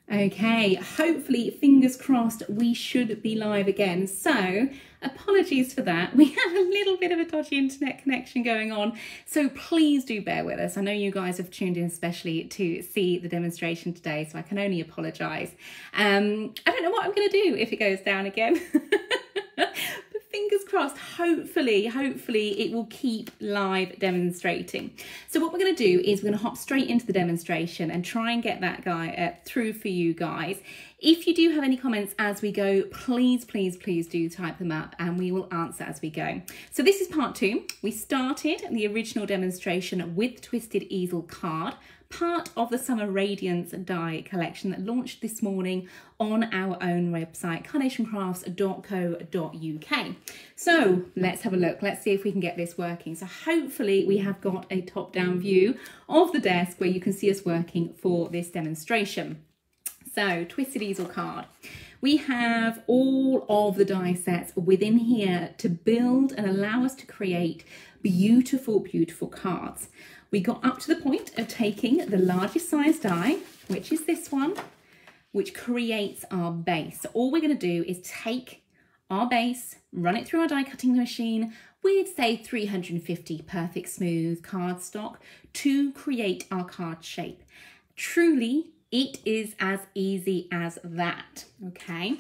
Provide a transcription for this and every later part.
Okay, hopefully, fingers crossed, we should be live again. So, apologies for that. We have a little bit of a dodgy internet connection going on. So please do bear with us. I know you guys have tuned in especially to see the demonstration today, so I can only apologise. I don't know what I'm going to do if it goes down again. Fingers crossed, hopefully it will keep live demonstrating. So what we're going to do is we're going to hop straight into the demonstration and try and get that guy through for you guys. If you do have any comments as we go, please do type them up and we will answer as we go. So this is part 2. We started the original demonstration with Twisted Easel card, part of the Summer Radiance die collection that launched this morning on our own website, carnationcrafts.co.uk. So let's have a look. Let's see if we can get this working. So hopefully we have got a top-down view of the desk where you can see us working for this demonstration. So Twisted Easel card. We have all of the die sets within here to build and allow us to create beautiful, beautiful cards. We got up to the point of taking the largest size die, which is this one, which creates our base. So all we're going to do is take our base, run it through our die cutting machine with, say, 350 perfect smooth cardstock to create our card shape. Truly, it is as easy as that, okay?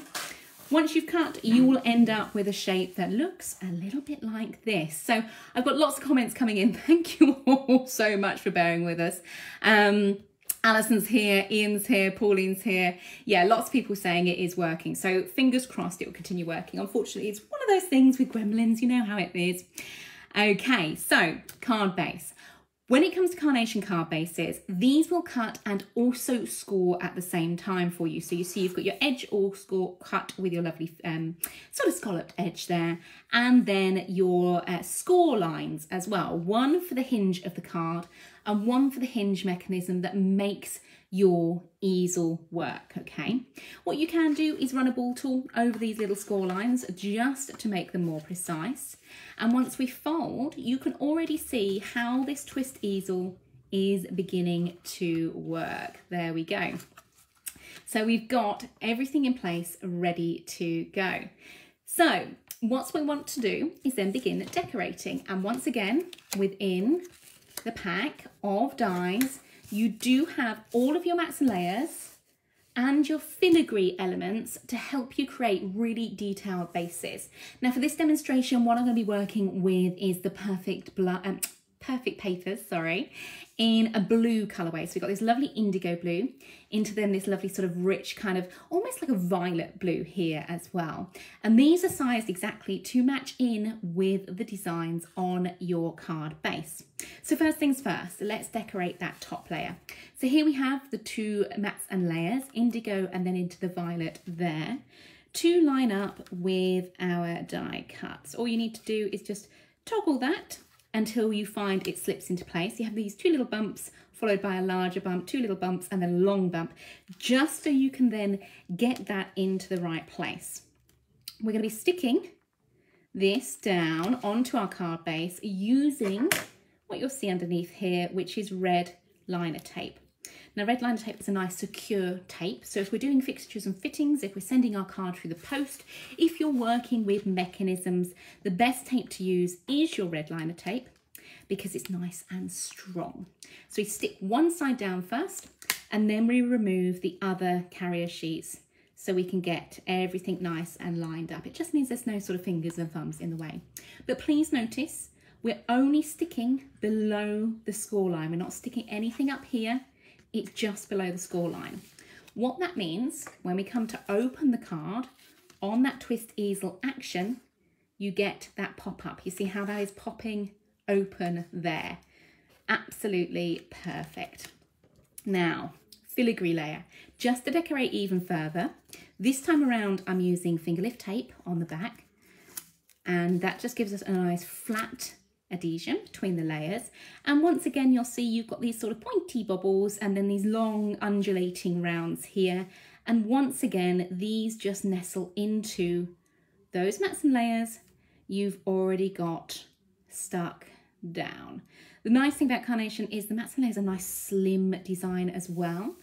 Once you've cut, you will end up with a shape that looks a little bit like this. So I've got lots of comments coming in. Thank you all so much for bearing with us. Alison's here, Ian's here, Pauline's here. Yeah, lots of people saying it is working. So fingers crossed it will continue working. Unfortunately, it's one of those things with gremlins, you know how it is. Okay, so card base. When it comes to Carnation card bases, these will cut and also score at the same time for you. So you see you've got your edge all score cut with your lovely sort of scalloped edge there. And then your score lines as well. One for the hinge of the card and one for the hinge mechanism that makes your easel work, okay? What you can do is run a ball tool over these little score lines just to make them more precise. And once we fold, you can already see how this twist easel is beginning to work. There we go. So we've got everything in place ready to go. So what we want to do is then begin decorating. And once again, within the pack of dies, you do have all of your mats and layers and your filigree elements to help you create really detailed bases. Now for this demonstration, what I'm going to be working with is the perfect papers, in a blue colourway. So we've got this lovely indigo blue, into then this lovely sort of rich kind of almost like a violet blue here as well. And these are sized exactly to match in with the designs on your card base. So first things first, let's decorate that top layer. So here we have the 2 mats and layers, indigo and then into the violet there, to line up with our die cuts. All you need to do is just toggle that until you find it slips into place. You have these 2 little bumps followed by a larger bump, 2 little bumps and then a long bump, just so you can then get that into the right place. We're going to be sticking this down onto our card base using what you'll see underneath here, which is red liner tape. Now red liner tape is a nice secure tape, so if we're doing fixtures and fittings, if we're sending our card through the post, if you're working with mechanisms, the best tape to use is your red liner tape because it's nice and strong. So we stick one side down first and then we remove the other carrier sheets so we can get everything nice and lined up. It just means there's no sort of fingers and thumbs in the way. But please notice, we're only sticking below the score line. We're not sticking anything up here. It's just below the score line. What that means, when we come to open the card, on that twist easel action, you get that pop-up. You see how that is popping open there. Absolutely perfect. Now, filigree layer. Just to decorate even further, this time around I'm using finger lift tape on the back, and that just gives us a nice flat adhesion between the layers. And once again, you'll see you've got these sort of pointy bobbles and then these long undulating rounds here. And once again, these just nestle into those mats and layers you've already got stuck down. The nice thing about Carnation is the mats and layers are a nice slim design as well.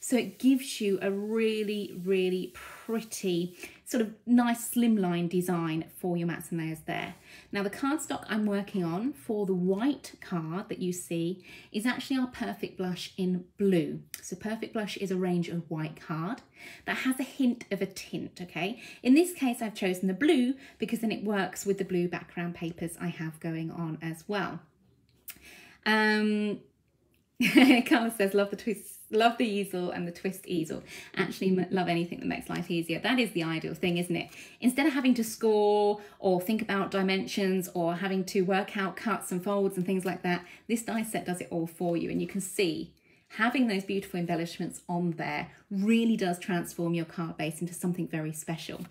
So it gives you a really, really pretty sort of nice slimline design for your mats and layers there. Now the cardstock I'm working on for the white card that you see is actually our Perfect Blush in blue. So Perfect Blush is a range of white card that has a hint of a tint, okay? In this case, I've chosen the blue because then it works with the blue background papers I have going on as well. Carla says, love the twists, love the easel and the twist easel. Actually, love anything that makes life easier. That is the ideal thing, isn't it? Instead of having to score or think about dimensions or having to work out cuts and folds and things like that, this die set does it all for you. And you can see having those beautiful embellishments on there really does transform your card base into something very special.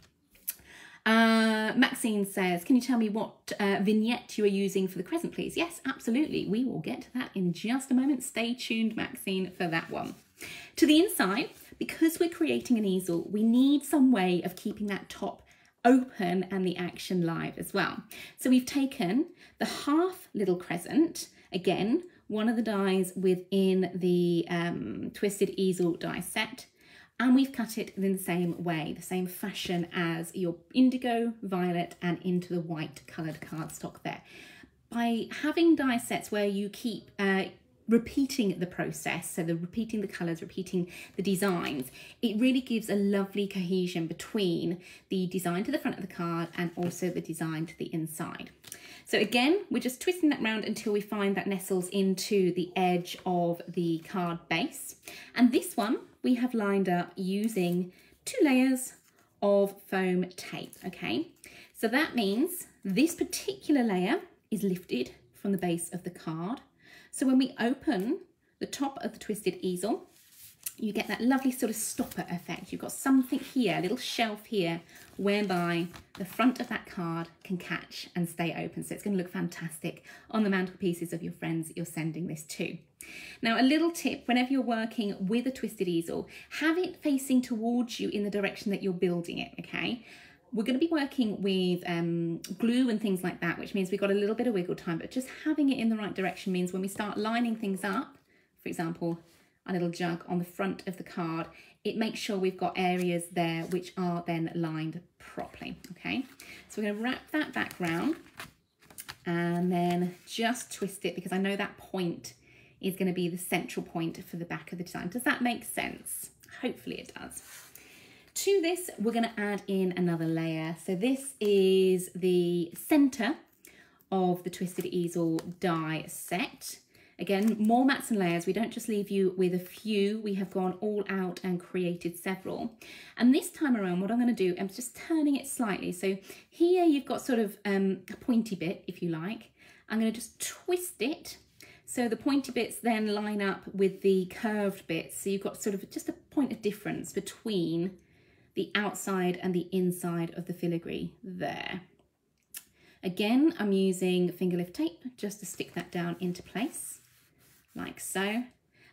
Maxine says, can you tell me what vignette you are using for the crescent, please? Yes, absolutely. We will get to that in just a moment. Stay tuned, Maxine, for that one. To the inside, because we're creating an easel, we need some way of keeping that top open and the action live as well. So we've taken the half little crescent, again, one of the dies within the Twisted Easel die set, and we've cut it in the same way, the same fashion as your indigo, violet, and into the white coloured cardstock there. By having die sets where you keep repeating the process, so repeating the colours, repeating the designs, it really gives a lovely cohesion between the design to the front of the card and also the design to the inside. So again, we're just twisting that round until we find that nestles into the edge of the card base. And this one we have lined up using 2 layers of foam tape, okay? So that means this particular layer is lifted from the base of the card. So when we open the top of the Twisted Easel, you get that lovely sort of stopper effect. You've got something here, a little shelf here, whereby the front of that card can catch and stay open. So it's going to look fantastic on the mantelpieces of your friends that you're sending this to. Now, a little tip, whenever you're working with a Twisted Easel, have it facing towards you in the direction that you're building it, okay? We're going to be working with glue and things like that, which means we've got a little bit of wiggle time, but just having it in the right direction means when we start lining things up, for example, a little jug on the front of the card, it makes sure we've got areas there which are then lined properly, okay? So we're going to wrap that back round and then just twist it, because I know that point is going to be the central point for the back of the design. Does that make sense? Hopefully it does. To this, we're going to add in another layer. So this is the center of the Twisted Easel die set. Again, more mats and layers. We don't just leave you with a few. We have gone all out and created several. And this time around, what I'm going to do, I'm just turning it slightly. So here you've got sort of a pointy bit, if you like. I'm going to just twist it. So the pointy bits then line up with the curved bits. So you've got sort of just a point of difference between the outside and the inside of the filigree there. Again, I'm using finger lift tape just to stick that down into place, like so.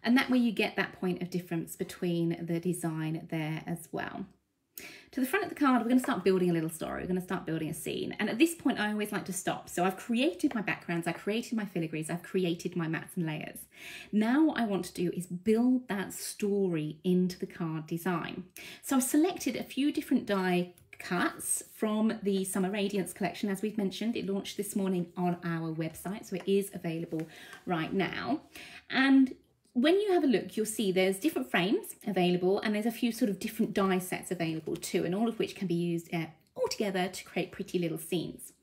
And that way you get that point of difference between the design there as well. To the front of the card, we're going to start building a little story. We're going to start building a scene. And at this point, I always like to stop. So I've created my backgrounds, I've created my filigrees, I've created my mats and layers. Now what I want to do is build that story into the card design. So I've selected a few different die cuts from the Summer Radiance collection. As we've mentioned, it launched this morning on our website, so it is available right now. And when you have a look, you'll see there's different frames available, and there's a few sort of different die sets available too, and all of which can be used all together to create pretty little scenes.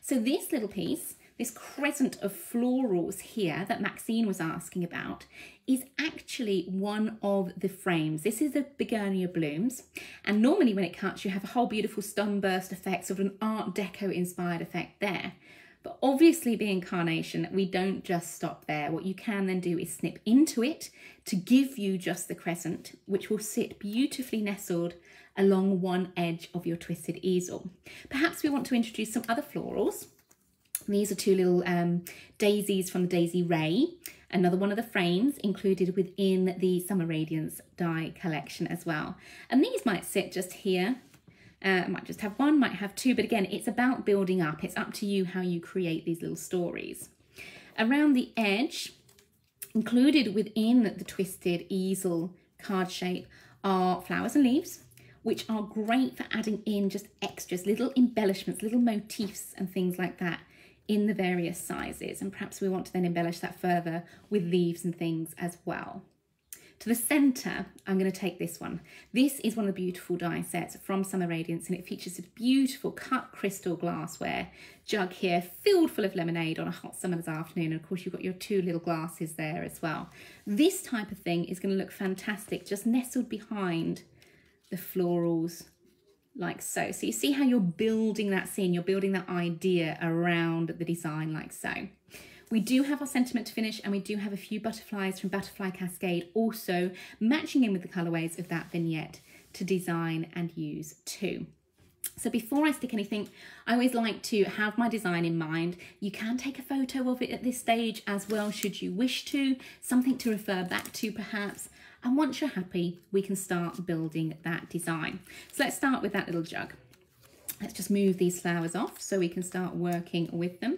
So this little piece, this crescent of florals here that Maxine was asking about, is actually one of the frames. This is the Begonia Blooms, and normally when it cuts you have a whole beautiful sunburst effect, sort of an Art Deco inspired effect there. But obviously being Carnation, we don't just stop there. What you can then do is snip into it to give you just the crescent, which will sit beautifully nestled along one edge of your Twisted Easel. Perhaps we want to introduce some other florals. These are 2 little daisies from the Daisy Ray, another one of the frames included within the Summer Radiance die collection as well. And these might sit just here. Might just have one, might have 2, but again, it's about building up. It's up to you how you create these little stories. Around the edge, included within the Twisted Easel card shape are flowers and leaves, which are great for adding in just extras, little embellishments, little motifs and things like that in the various sizes. And perhaps we want to then embellish that further with leaves and things as well. To the centre, I'm going to take this one. This is one of the beautiful die sets from Summer Radiance, and it features this beautiful cut crystal glassware jug here filled full of lemonade on a hot summer's afternoon. And of course, you've got your 2 little glasses there as well. This type of thing is going to look fantastic, just nestled behind the florals like so. So you see how you're building that scene, you're building that idea around the design like so. We do have our sentiment to finish, and we do have a few butterflies from Butterfly Cascade also matching in with the colourways of that vignette to design and use too. So before I stick anything, I always like to have my design in mind. You can take a photo of it at this stage as well, should you wish to, something to refer back to perhaps. And once you're happy, we can start building that design. So let's start with that little jug. Let's just move these flowers off so we can start working with them.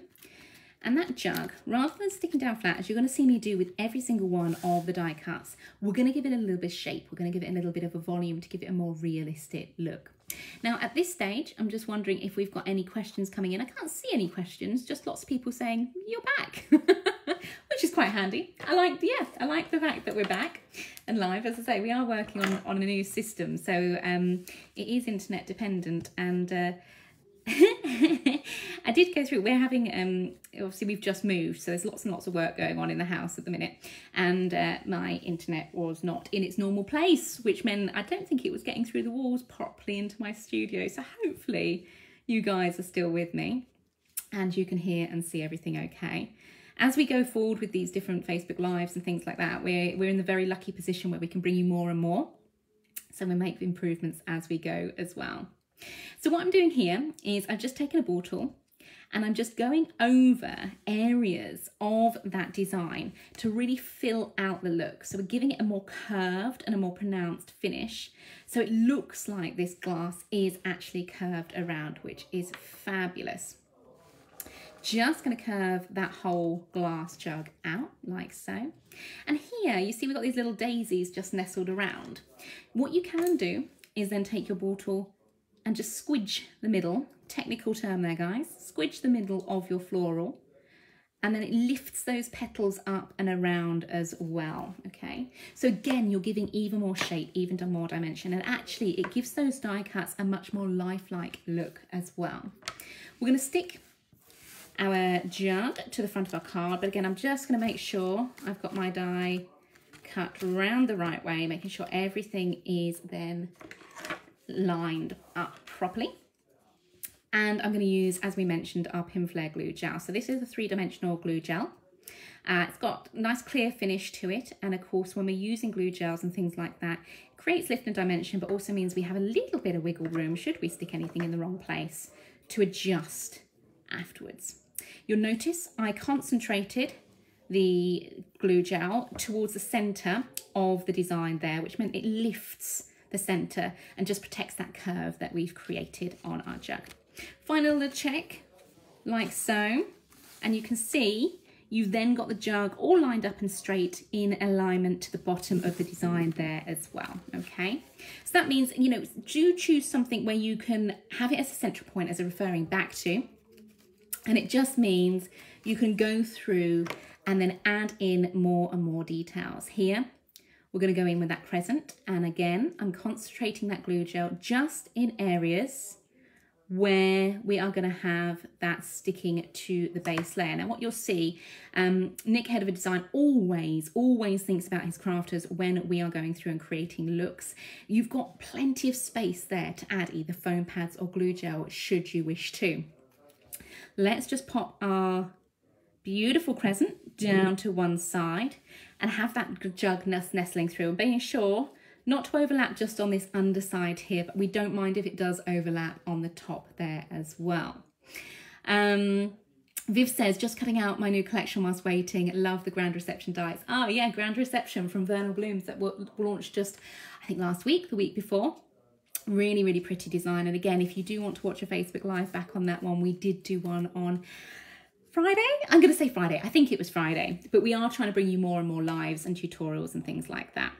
And that jug, rather than sticking down flat, as you're going to see me do with every single one of the die cuts, we're going to give it a little bit of shape. We're going to give it a little bit of a volume to give it a more realistic look. Now, at this stage, I'm just wondering if we've got any questions coming in. I can't see any questions, just lots of people saying, you're back, which is quite handy. I like the fact that we're back and live. As I say, we are working on a new system, so it is internet dependent, and I did go through, we're having, obviously we've just moved, so there's lots and lots of work going on in the house at the minute, and my internet was not in its normal place, which meant I don't think it was getting through the walls properly into my studio. So hopefully you guys are still with me and you can hear and see everything okay. As we go forward with these different Facebook Lives and things like that, we're in the very lucky position where we can bring you more and more, so we make improvements as we go as well. So what I'm doing here is I've just taken a ball tool and I'm just going over areas of that design to really fill out the look. So we're giving it a more curved and a more pronounced finish. So it looks like this glass is actually curved around, which is fabulous. Just going to curve that whole glass jug out like so. And here you see we've got these little daisies just nestled around. What you can do is then take your ball tool and just squidge the middle, technical term there guys, squidge the middle of your floral, and then it lifts those petals up and around as well, okay? So again, you're giving even more shape, even more dimension, and actually it gives those die cuts a much more lifelike look as well. We're gonna stick our jug to the front of our card, but again, I'm just gonna make sure I've got my die cut round the right way, making sure everything is then lined up properly. And I'm going to use, as we mentioned, our Pin Flare glue gel. So this is a 3-dimensional glue gel. It's got a nice clear finish to it, and of course when we're using glue gels and things like that, it creates lift and dimension, but also means we have a little bit of wiggle room should we stick anything in the wrong place to adjust afterwards. You'll notice I concentrated the glue gel towards the centre of the design there, which meant it lifts the centre and just protects that curve that we've created on our jug. Final little check like so, and you can see you've then got the jug all lined up and straight in alignment to the bottom of the design there as well, okay? So that means, you know, do choose something where you can have it as a central point, as a referring back to, and it just means you can go through and then add in more and more details. Here we're going to go in with that crescent, and again I'm concentrating that glue gel just in areas where we are going to have that sticking to the base layer. Now what you'll see, Nick, head of a design, always thinks about his crafters when we are going through and creating looks. You've got plenty of space there to add either foam pads or glue gel should you wish to. Let's just pop our beautiful crescent down to one side and have that jug nestling through, and being sure not to overlap just on this underside here, but we don't mind if it does overlap on the top there as well. Viv says, just cutting out my new collection whilst waiting. Love the Grand Reception dies. Oh yeah, Grand Reception from Vernal Blooms that were launched just, I think last week, the week before. Really, really pretty design. And again, if you do want to watch a Facebook Live back on that one, we did do one on Friday? I'm going to say Friday. I think it was Friday. But we are trying to bring you more and more lives and tutorials and things like that.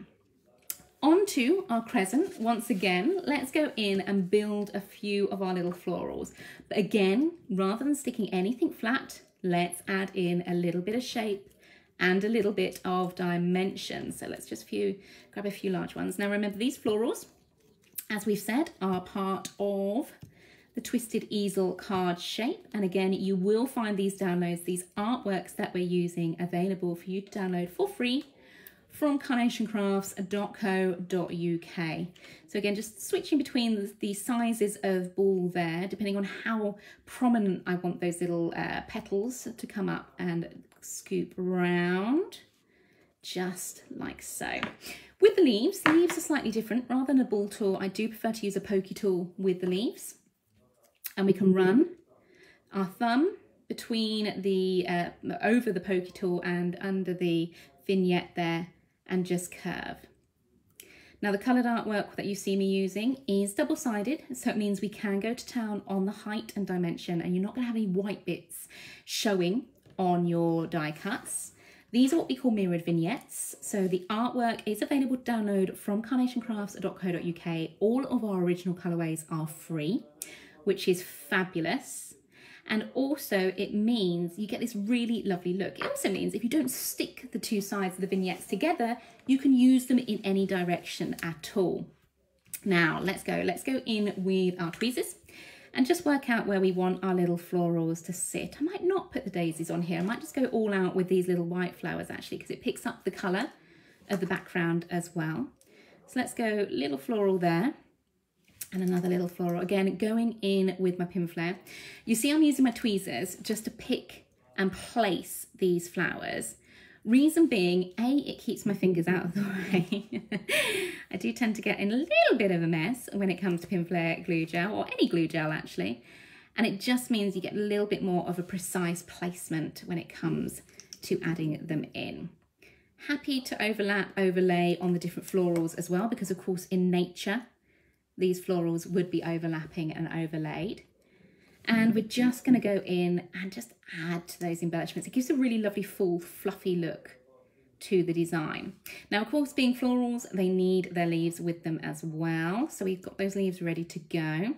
Onto our crescent, once again, let's go in and build a few of our little florals. But again, rather than sticking anything flat, let's add in a little bit of shape and a little bit of dimension. So let's just grab a few large ones. Now remember, these florals, as we've said, are part of the Twisted Easel card shape. And again, you will find these downloads, these artworks that we're using, available for you to download for free from carnationcrafts.co.uk. So again, just switching between the sizes of ball there, depending on how prominent I want those little petals to come up, and scoop round, just like so. With the leaves are slightly different. Rather than a ball tool, I do prefer to use a pokey tool with the leaves. And we can run our thumb between the, over the pokey tool and under the vignette there, and just curve. Now the coloured artwork that you see me using is double-sided, so it means we can go to town on the height and dimension, and you're not going to have any white bits showing on your die cuts. These are what we call mirrored vignettes. So the artwork is available to download from carnationcrafts.co.uk. All of our original colourways are free, which is fabulous. And also it means you get this really lovely look. It also means if you don't stick the two sides of the vignettes together, you can use them in any direction at all. Now let's go in with our tweezers and just work out where we want our little florals to sit. I might not put the daisies on here. I might just go all out with these little white flowers actually, because it picks up the colour of the background as well. So let's go little floral there. And another little floral, again, going in with my pin flare. You see I'm using my tweezers just to pick and place these flowers. Reason being, A, it keeps my fingers out of the way. I do tend to get in a little bit of a mess when it comes to pin flare glue gel, or any glue gel actually. And it just means you get a little bit more of a precise placement when it comes to adding them in. Happy to overlay on the different florals as well, because of course in nature, these florals would be overlapping and overlaid. And we're just going to go in and just add to those embellishments. It gives a really lovely, full, fluffy look to the design. Now, of course, being florals, they need their leaves with them as well. So we've got those leaves ready to go.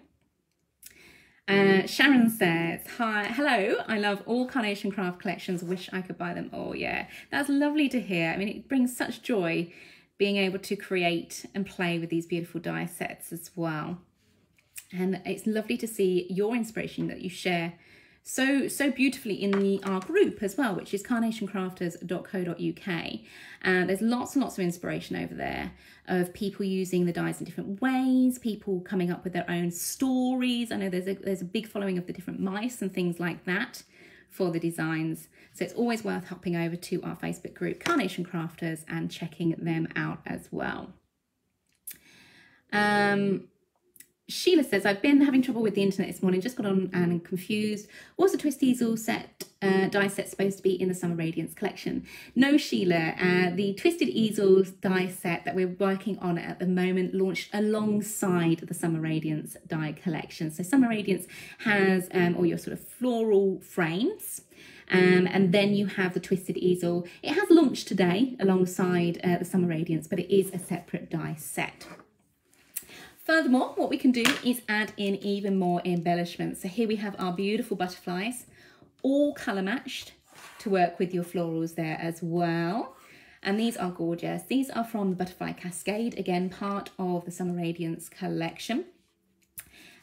Sharon says, hi, hello, I love all Carnation Craft collections. Wish I could buy them all. Yeah, that's lovely to hear. I mean, it brings such joy being able to create and play with these beautiful die sets as well. And it's lovely to see your inspiration that you share so beautifully in our group as well, which is carnationcrafters.co.uk. There's lots and lots of inspiration over there of people using the dies in different ways, people coming up with their own stories. I know there's a big following of the different mice and things like that for the designs. So it's always worth hopping over to our Facebook group, Carnation Crafters, and checking them out as well. Sheila says, I've been having trouble with the internet this morning, just got on and confused. Was the Twist Easel set, die set supposed to be in the Summer Radiance collection? No, Sheila, the Twisted Easels die set that we're working on at the moment launched alongside the Summer Radiance die collection. So Summer Radiance has all your sort of floral frames. And then you have the Twisted Easel. It has launched today alongside the Summer Radiance, but it is a separate die set. Furthermore, what we can do is add in even more embellishments. So here we have our beautiful butterflies, all colour matched to work with your florals there as well. And these are gorgeous. These are from the Butterfly Cascade, again, part of the Summer Radiance collection.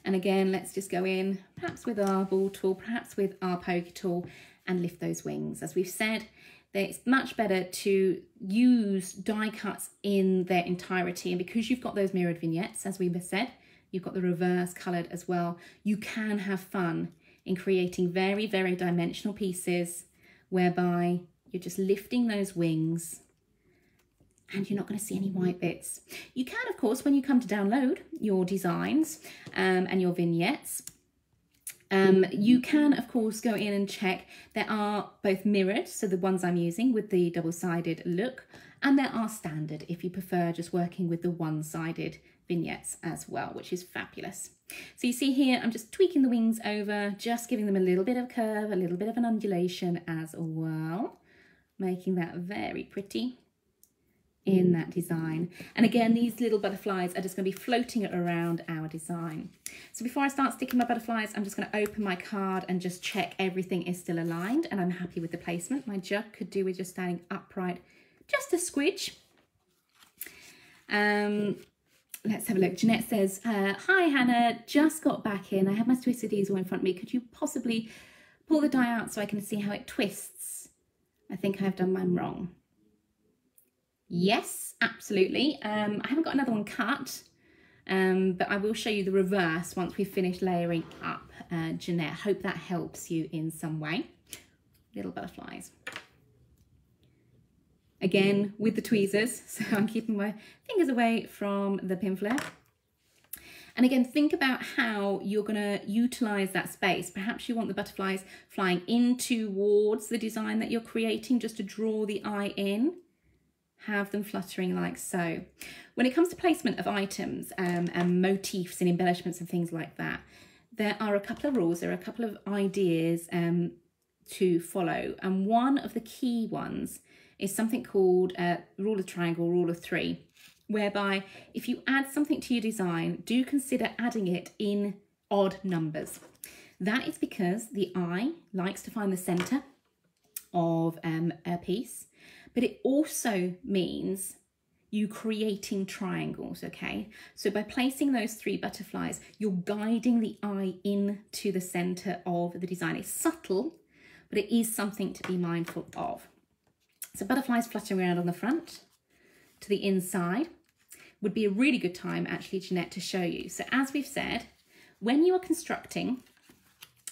And again, let's just go in, perhaps with our ball tool, perhaps with our pokey tool, and lift those wings. As we've said, it's much better to use die cuts in their entirety. And because you've got those mirrored vignettes, as we said, you've got the reverse coloured as well, you can have fun in creating very, very dimensional pieces whereby you're just lifting those wings and you're not going to see any white bits. You can, of course, when you come to download your designs and your vignettes, you can, of course, go in and check. There are both mirrored, so the ones I'm using with the double-sided look, and there are standard if you prefer just working with the one-sided vignettes as well, which is fabulous. So you see here, I'm just tweaking the wings over, just giving them a little bit of curve, a little bit of an undulation as well, making that very pretty. in that design. And again, these little butterflies are just going to be floating around our design. So before I start sticking my butterflies, I'm just going to open my card and just check everything is still aligned and I'm happy with the placement. My jug could do with just standing upright just a squidge. Let's have a look. Jeanette says, hi Hannah, just got back in. I have my twisted easel in front of me. Could you possibly pull the die out so I can see how it twists? I think I've done mine wrong. Yes, absolutely. I haven't got another one cut, but I will show you the reverse once we've finished layering up, Jeanette. Hope that helps you in some way. Little butterflies. Again, with the tweezers, so I'm keeping my fingers away from the pin flare. And again, think about how you're going to utilize that space. Perhaps you want the butterflies flying in towards the design that you're creating, just to draw the eye in. Have them fluttering like so. When it comes to placement of items and motifs and embellishments and things like that, there are a couple of rules, there are a couple of ideas to follow. And one of the key ones is something called rule of triangle, rule of three, whereby if you add something to your design, do consider adding it in odd numbers. That is because the eye likes to find the center of a piece, but it also means you creating triangles, okay? So by placing those 3 butterflies, you're guiding the eye into the center of the design. It's subtle, but it is something to be mindful of. So butterflies fluttering around on the front to the inside would be a really good time, actually, Jeanette, to show you. So as we've said, when you are constructing,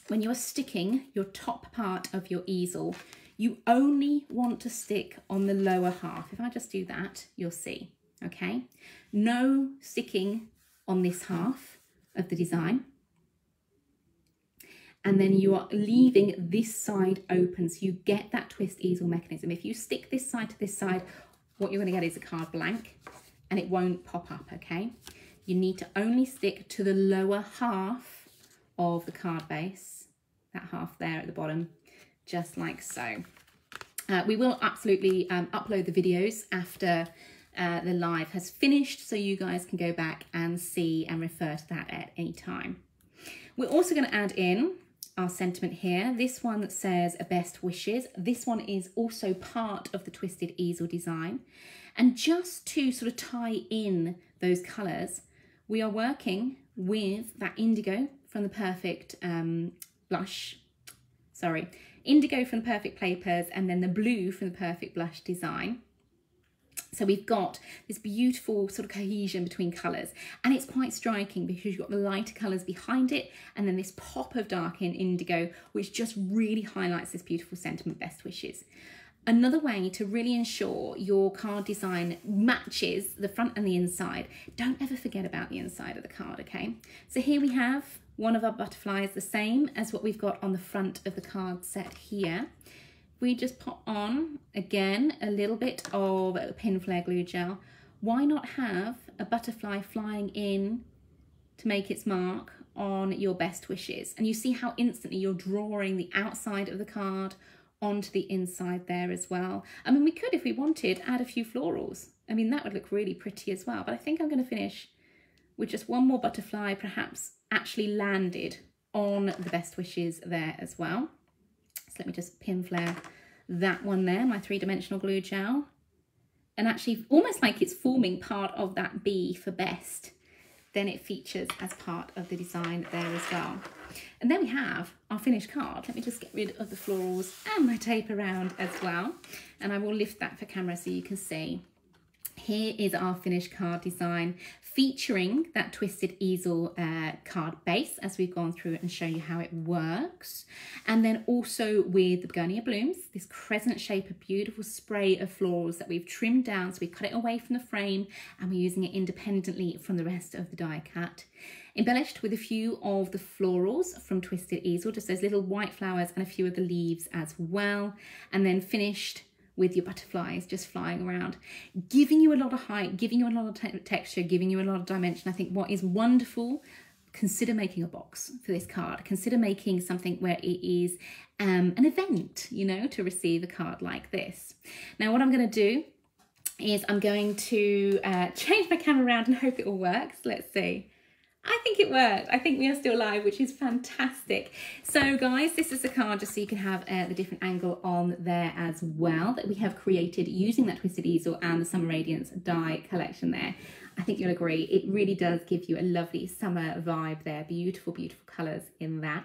when you are sticking your top part of your easel, you only want to stick on the lower half. If I just do that, you'll see, okay? No sticking on this half of the design. And then you are leaving this side open, so you get that twist easel mechanism. If you stick this side to this side, what you're going to get is a card blank and it won't pop up, okay? You need to only stick to the lower half of the card base, that half there at the bottom, just like so. We will absolutely upload the videos after the live has finished, so you guys can go back and see and refer to that at any time. We're also going to add in our sentiment here. This one that says best wishes. This one is also part of the twisted easel design. And just to sort of tie in those colours, we are working with that indigo from the Perfect Blush. Sorry, indigo from the Perfect Papers, and then the blue from the Perfect Blush design. So we've got this beautiful sort of cohesion between colours, and it's quite striking because you've got the lighter colours behind it and then this pop of dark in indigo, which just really highlights this beautiful sentiment, best wishes. Another way to really ensure your card design matches the front and the inside, don't ever forget about the inside of the card, okay? So here we have one of our butterflies, the same as what we've got on the front of the card set here. We just pop on, again, a little bit of pin flare glue gel. Why not have a butterfly flying in to make its mark on your best wishes? And you see how instantly you're drawing the outside of the card onto the inside there as well. I mean, we could, if we wanted, add a few florals. I mean, that would look really pretty as well. But I think I'm going to finish with just one more butterfly, perhaps actually landed on the best wishes there as well. So let me just pin flare that one there, my 3-dimensional glue gel. And actually, almost like it's forming part of that B for best. Then it features as part of the design there as well. And then we have our finished card. Let me just get rid of the florals and my tape around as well. And I will lift that for camera so you can see. Here is our finished card design featuring that twisted easel card base as we've gone through it and shown you how it works. And then also with the begonia blooms, this crescent shape, a beautiful spray of florals that we've trimmed down. So we cut it away from the frame and we're using it independently from the rest of the die cut. Embellished with a few of the florals from Twisted Easel, just those little white flowers and a few of the leaves as well. And then finished with your butterflies just flying around, giving you a lot of height, giving you a lot of texture, giving you a lot of dimension. I think what is wonderful, consider making a box for this card. Consider making something where it is an event, you know, to receive a card like this. Now what I'm going to do is I'm going to change my camera around and hope it all works. Let's see. I think it worked. I think we are still live, which is fantastic. So guys, this is the card just so you can have the different angle on there as well that we have created using that Twisted Easel and the Summer Radiance die collection there. I think you'll agree. It really does give you a lovely summer vibe there. Beautiful, beautiful colours in that.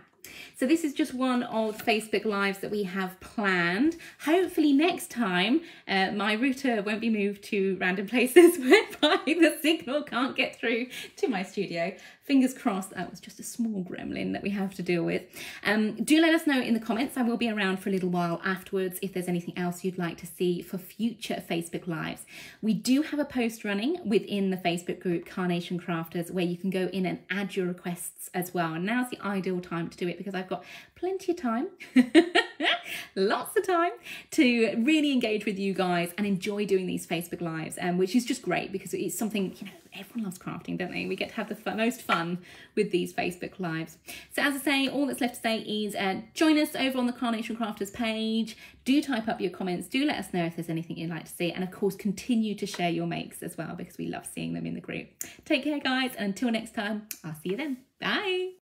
So this is just one of the Facebook Lives that we have planned. Hopefully next time my router won't be moved to random places whereby the signal can't get through to my studio. Fingers crossed. That was just a small gremlin that we have to deal with. Do let us know in the comments. I will be around for a little while afterwards if there's anything else you'd like to see for future Facebook Lives. We do have a post running within the Facebook group Carnation Crafters where you can go in and add your requests as well. And now's the ideal time to do it because I've got plenty of time, lots of time to really engage with you guys and enjoy doing these Facebook Lives, which is just great because it's something, you know, everyone loves crafting, don't they? We get to have the most fun with these Facebook Lives. So as I say, all that's left to say is join us over on the Carnation Crafters page. Do type up your comments. Do let us know if there's anything you'd like to see. And of course, continue to share your makes as well because we love seeing them in the group. Take care, guys. And until next time, I'll see you then. Bye.